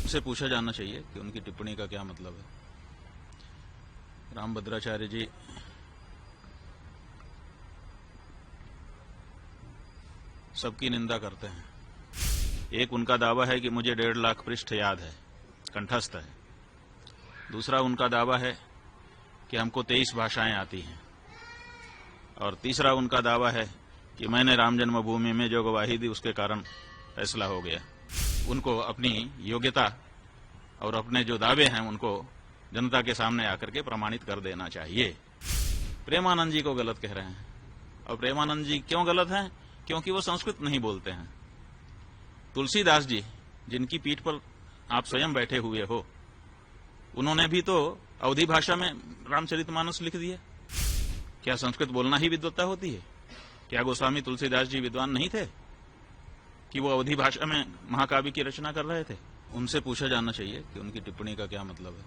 से पूछा जाना चाहिए कि उनकी टिप्पणी का क्या मतलब है। रामभद्राचार्य जी सबकी निंदा करते हैं। एक उनका दावा है कि मुझे 1.5 लाख पृष्ठ याद है, कंठस्थ है। दूसरा उनका दावा है कि हमको 23 भाषाएं आती हैं। और तीसरा उनका दावा है कि मैंने राम जन्मभूमि में जो गवाही दी उसके कारण फैसला हो गया। उनको अपनी योग्यता और अपने जो दावे हैं उनको जनता के सामने आकर के प्रमाणित कर देना चाहिए। प्रेमानंद जी को गलत कह रहे हैं। और प्रेमानंद जी क्यों गलत हैं? क्योंकि वो संस्कृत नहीं बोलते हैं। तुलसीदास जी, जिनकी पीठ पर आप स्वयं बैठे हुए हो, उन्होंने भी तो अवधी भाषा में रामचरितमानस लिख दिया। क्या संस्कृत बोलना ही विद्वत्ता होती है? क्या गोस्वामी तुलसीदास जी विद्वान नहीं थे कि वो अवधी भाषा में महाकाव्य की रचना कर रहे थे? उनसे पूछा जाना चाहिए कि उनकी टिप्पणी का क्या मतलब है।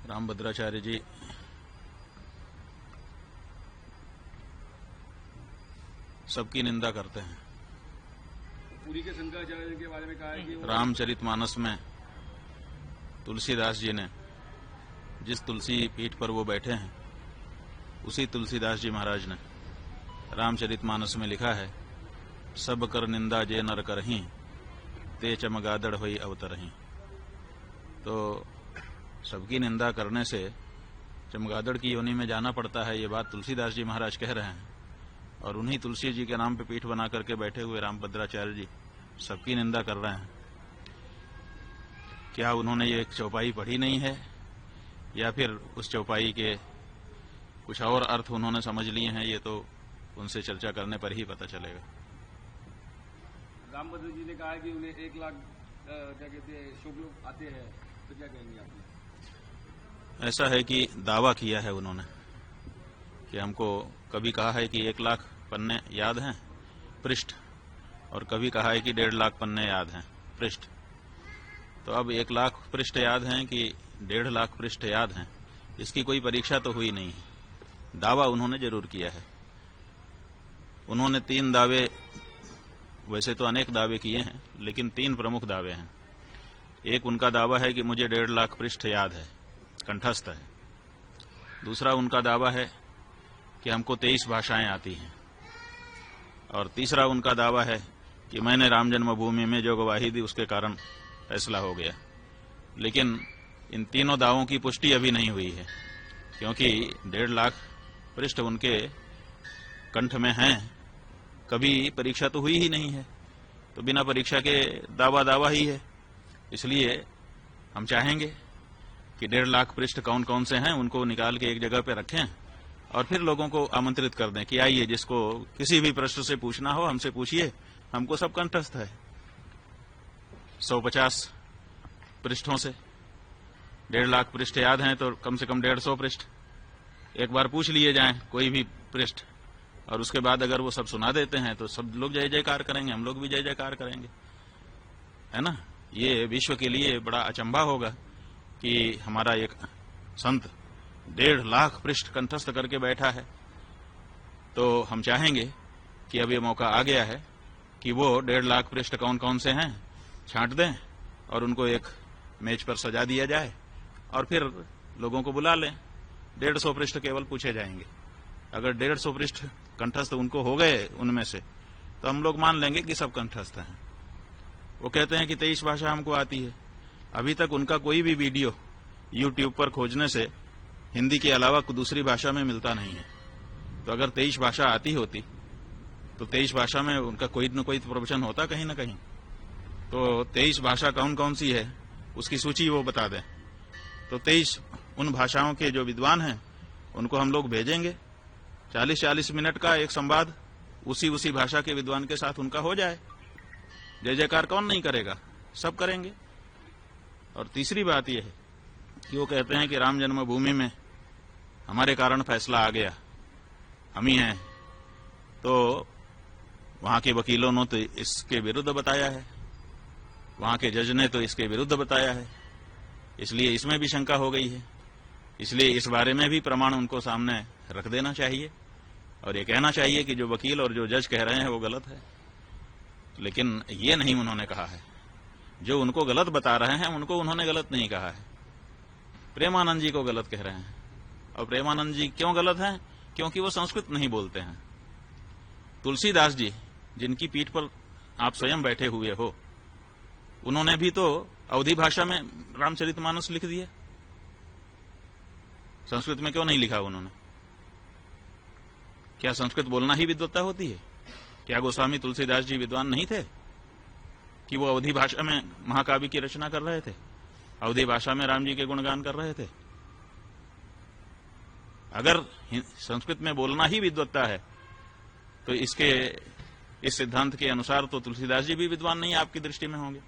रामभद्राचार्य जी सबकी निंदा करते हैं। पूरी के शंकराचार्य के बारे में कहा है कि रामचरितमानस में तुलसीदास जी ने जिस तुलसी पीठ पर वो बैठे हैं, उसी तुलसीदास जी महाराज ने रामचरितमानस में लिखा है, सब कर निंदा जे नर करहीं, ते चमगादड़ होई अवतरहीं। तो सबकी निंदा करने से चमगादड़ की योनि में जाना पड़ता है, ये बात तुलसीदास जी महाराज कह रहे हैं। और उन्हीं तुलसी जी के नाम पे पीठ बना करके बैठे हुए रामभद्राचार्य जी सबकी निंदा कर रहे हैं। क्या उन्होंने ये एक चौपाई पढ़ी नहीं है, या फिर उस चौपाई के कुछ और अर्थ उन्होंने समझ लिए हैं? ये तो उनसे चर्चा करने पर ही पता चलेगा। रामभद्र जी ने कहा है कि उन्हें 1 लाख क्या कहते हैं शुभ लोग आते हैं, तो क्या कहेंगे आप? ऐसा है कि दावा किया है उन्होंने कि हमको कभी कहा है कि 1 लाख पन्ने याद हैं पृष्ठ, और कभी कहा है कि 1.5 लाख पन्ने याद हैं पृष्ठ। तो अब 1 लाख पृष्ठ याद हैं कि 1.5 लाख पृष्ठ याद हैं, इसकी कोई परीक्षा तो हुई नहीं है। दावा उन्होंने जरूर किया है। उन्होंने 3 दावे, वैसे तो अनेक दावे किए हैं, लेकिन 3 प्रमुख दावे हैं। एक उनका दावा है कि मुझे 1.5 लाख पृष्ठ याद है, कंठस्थ है। दूसरा उनका दावा है कि हमको 23 भाषाएं आती हैं। और तीसरा उनका दावा है कि मैंने राम जन्मभूमि में जो गवाही दी उसके कारण फैसला हो गया। लेकिन इन तीनों दावों की पुष्टि अभी नहीं हुई है, क्योंकि 1.5 लाख पृष्ठ उनके कंठ में हैं। कभी परीक्षा तो हुई ही नहीं है, तो बिना परीक्षा के दावा ही है। इसलिए हम चाहेंगे कि 1.5 लाख पृष्ठ कौन कौन से हैं उनको निकाल के एक जगह पे रखें और फिर लोगों को आमंत्रित कर दें कि आइए, जिसको किसी भी प्रश्न से पूछना हो हमसे पूछिए, हमको सब कंठस्थ है। 150 पृष्ठों से 1.5 लाख पृष्ठ याद हैं, तो कम से कम 150 पृष्ठ एक बार पूछ लिए जाएं, कोई भी पृष्ठ, और उसके बाद अगर वो सब सुना देते हैं तो सब लोग जय जयकार करेंगे, हम लोग भी जय जयकार करेंगे, है ना। ये विश्व के लिए बड़ा अचंभा होगा कि हमारा एक संत 1.5 लाख पृष्ठ कंठस्थ करके बैठा है। तो हम चाहेंगे कि अब ये मौका आ गया है कि वो 1.5 लाख पृष्ठ कौन कौन से हैं छांट दें और उनको एक मेज पर सजा दिया जाए और फिर लोगों को बुला लें। 150 पृष्ठ केवल पूछे जाएंगे। अगर 150 पृष्ठ कंठस्थ उनको हो गए उनमें से, तो हम लोग मान लेंगे कि सब कंठस्थ हैं। वो कहते हैं कि 23 भाषा हमको आती है। अभी तक उनका कोई भी वीडियो YouTube पर खोजने से हिंदी के अलावा दूसरी भाषा में मिलता नहीं है। तो अगर 23 भाषा आती होती तो 23 भाषा में उनका कोई न कोई प्रवचन होता कहीं न कहीं। तो 23 भाषा कौन कौन सी है उसकी सूची वो बता दें। तो 23 उन भाषाओं के जो विद्वान हैं उनको हम लोग भेजेंगे। 40-40 मिनट का एक संवाद उसी भाषा के विद्वान के साथ उनका हो जाए। जय जयकार कौन नहीं करेगा, सब करेंगे। और तीसरी बात यह है कि वो कहते हैं कि राम जन्मभूमि में हमारे कारण फैसला आ गया, हम ही हैं। तो वहां के वकीलों ने तो इसके विरुद्ध बताया है, वहां के जज ने तो इसके विरुद्ध बताया है, इसलिए इसमें भी शंका हो गई है। इसलिए इस बारे में भी प्रमाण उनको सामने रख देना चाहिए और ये कहना चाहिए कि जो वकील और जो जज कह रहे हैं वो गलत है। लेकिन ये नहीं उन्होंने कहा है। जो उनको गलत बता रहे हैं उनको उन्होंने गलत नहीं कहा है, प्रेमानंद जी को गलत कह रहे हैं। और प्रेमानंद जी क्यों गलत हैं? क्योंकि वो संस्कृत नहीं बोलते हैं। तुलसीदास जी, जिनकी पीठ पर आप स्वयं बैठे हुए हो, उन्होंने भी तो अवधी भाषा में रामचरितमानस लिख दिया, संस्कृत में क्यों नहीं लिखा उन्होंने? क्या संस्कृत बोलना ही विद्वत्ता होती है? क्या गोस्वामी तुलसीदास जी विद्वान नहीं थे कि वो अवधी भाषा में महाकाव्य की रचना कर रहे थे, अवधी भाषा में राम जी के गुणगान कर रहे थे? अगर संस्कृत में बोलना ही विद्वत्ता है तो इस सिद्धांत के अनुसार तो तुलसीदास जी भी विद्वान नहीं आपकी दृष्टि में होंगे,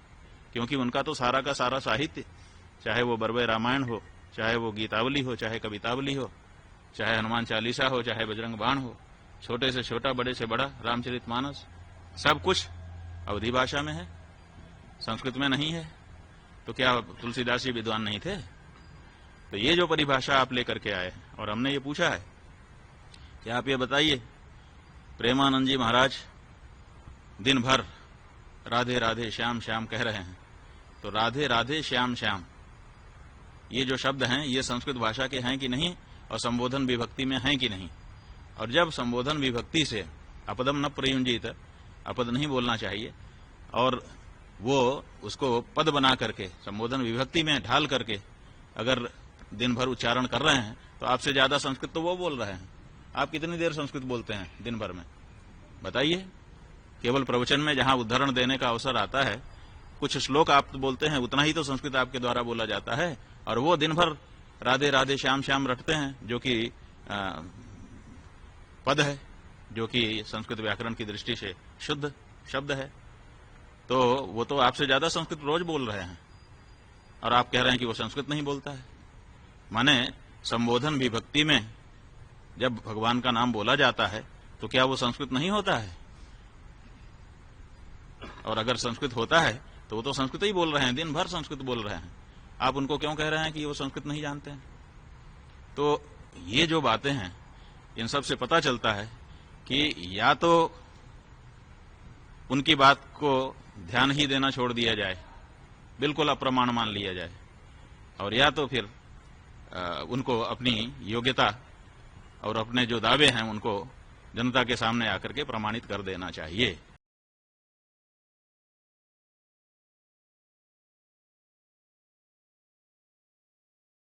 क्योंकि उनका तो सारा का सारा साहित्य, चाहे वो बरवे रामायण हो, चाहे वो गीतावली हो, चाहे कवितावली हो, चाहे हनुमान चालीसा हो, चाहे बजरंग बाण हो, छोटे से छोटा बड़े से बड़ा रामचरितमानस, सब कुछ अवधी भाषा में है, संस्कृत में नहीं है। तो क्या तुलसीदास जी विद्वान नहीं थे? तो ये जो परिभाषा आप लेकर के आए और हमने ये पूछा है कि आप ये बताइए, प्रेमानंद जी महाराज दिन भर राधे राधे श्याम श्याम कह रहे हैं, तो राधे राधे श्याम श्याम ये जो शब्द हैं ये संस्कृत भाषा के हैं कि नहीं, और संबोधन विभक्ति में हैं कि नहीं? और जब संबोधन विभक्ति से अपदम न प्रयुंजित, अपद नहीं बोलना चाहिए, और वो उसको पद बना करके संबोधन विभक्ति में ढाल करके अगर दिन भर उच्चारण कर रहे हैं, तो आपसे ज्यादा संस्कृत तो वो बोल रहे हैं। आप कितनी देर संस्कृत बोलते हैं दिन भर में? बताइए। केवल प्रवचन में जहां उद्धरण देने का अवसर आता है, कुछ श्लोक आप बोलते हैं, उतना ही तो संस्कृत आपके द्वारा बोला जाता है, और वो दिन भर राधे राधे श्याम श्याम रटते हैं, जो कि पद है, जो कि संस्कृत व्याकरण की दृष्टि से शुद्ध शब्द है। तो वो तो आपसे ज्यादा संस्कृत रोज बोल रहे हैं, और आप कह रहे हैं कि वो संस्कृत नहीं बोलता है। माने संबोधन विभक्ति में जब भगवान का नाम बोला जाता है तो क्या वो संस्कृत नहीं होता है? और अगर संस्कृत होता है तो वो तो संस्कृत ही बोल रहे हैं, दिन भर संस्कृत बोल रहे हैं। आप उनको क्यों कह रहे हैं कि वो संस्कृत नहीं जानते हैं? तो ये जो बातें हैं, इन सब से पता चलता है कि या तो उनकी बात को ध्यान ही देना छोड़ दिया जाए, बिल्कुल अप्रमाण मान लिया जाए, और या तो फिर उनको अपनी योग्यता और अपने जो दावे हैं उनको जनता के सामने आकर के प्रमाणित कर देना चाहिए।